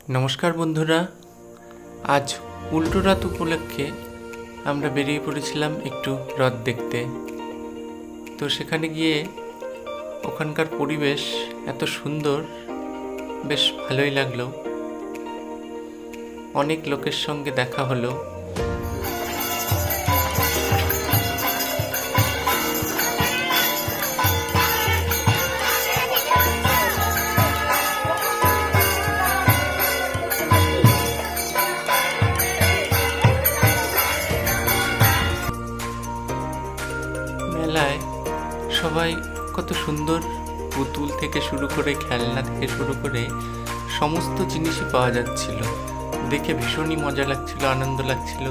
নমস্কার বন্ধুরা, আজ উল্টো রথ উপলক্ষে আমরা বেরিয়ে পড়েছিলাম একটু রথ দেখতে। তো সেখানে গিয়ে ওখানকার পরিবেশ এত সুন্দর, বেশ ভালোই লাগলো। অনেক লোকের সঙ্গে দেখা হলো। মেলায় সবাই কত সুন্দর পুতুল থেকে শুরু করে খেলনা থেকে শুরু করে সমস্ত জিনিসই পাওয়া যাচ্ছিল। দেখে ভীষণই মজা লাগছিল, আনন্দ লাগছিল।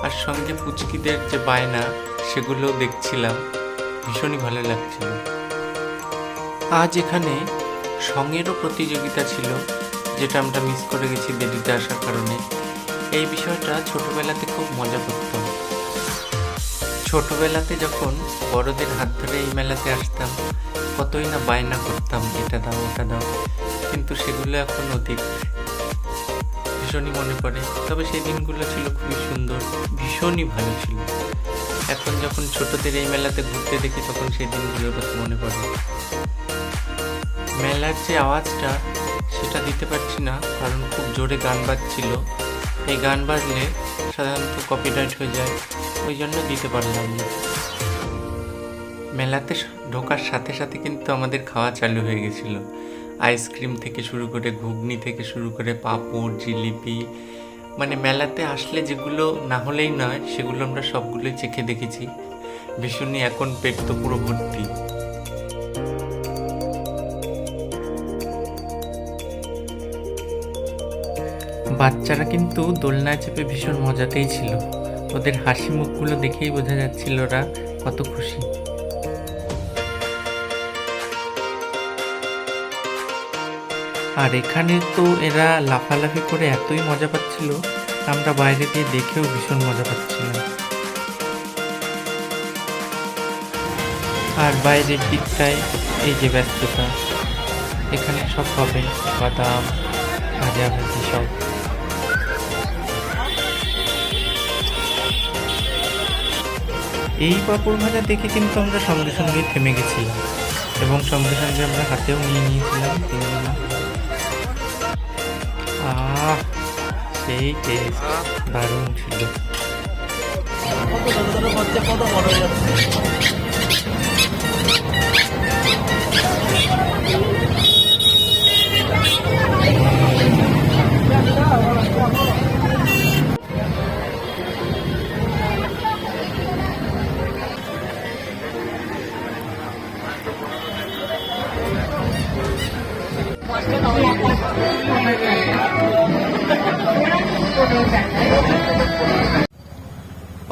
আর সঙ্গে পুচকিদের যে বায়না, সেগুলোও দেখছিলাম, ভীষণই ভালো লাগছিল। আজ এখানে সঙেরও প্রতিযোগিতা ছিল, যেটা আমরা মিস করে গেছি দেরিতে আসার কারণে। এই বিষয়টা ছোটবেলাতে খুব মজা করতাম। ছোটবেলাতে যখন বড়দের হাত ধরে এই মেলাতে আসতাম, কতই না বায়না করতাম, এটা দাও ওটা দাও, কিন্তু সেগুলো এখন অতীত। ভীষণই মনে পড়ে। তবে সেই দিনগুলো ছিল খুবই সুন্দর, ভীষণই ভালো ছিল। এখন যখন ছোটদের এই মেলাতে ঘুরতে দেখি, তখন সেই দিনগুলোর কথা মনে পড়ে। মেলার যে আওয়াজটা, সেটা দিতে পারছি না, কারণ খুব জোরে গান বাজছিল। এই গান বাজলে সাধারণত কপিরাইট হয়ে যায়, ওই জন্য দিতে পারলাম না। মেলাতে ঢোকার সাথে সাথে কিন্তু আমাদের খাওয়া চালু হয়ে গেছিল। আইসক্রিম থেকে শুরু করে, ঘুগনি থেকে শুরু করে, পাঁপড়, জিলিপি, মানে মেলাতে আসলে যেগুলো না হলেই নয়, সেগুলো আমরা সবগুলোই চেখে দেখেছি। ভীষণই এখন পেট তো পুরো ভর্তি। বাচ্চারা কিন্তু দোলনায় চেপে ভীষণ মজাতেই ছিল। ওদের হাসি মুখগুলো দেখেই বোঝা যাচ্ছিল ওরা কত খুশি। আর এখানে তো এরা লাফালাফি করে এতই মজা পাচ্ছিল, আমরা বাইরে দিয়ে দেখেও ভীষণ মজা পাচ্ছিলাম। আর বাইরের দিকটায় এই যে ব্যস্ততা, এখানে সব হবে বাদাম, ভাজাভাজি সব। এই পাঁপড় ভাজা দেখে কিন্তু আমরা সঙ্গে সঙ্গে থেমে গেছিলাম, এবং সঙ্গে সঙ্গে আমরা হাতেও নিয়ে নিয়েছিলাম তিনজনা। সেই টেস্ট দারুণ ছিল।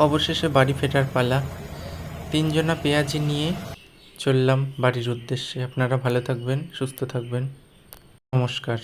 অবশেষে বাড়ি ফেরার পালা। তিনজনা পেঁয়াজি নিয়ে চললাম বাড়ির উদ্দেশ্যে। আপনারা ভালো থাকবেন, সুস্থ থাকবেন। নমস্কার।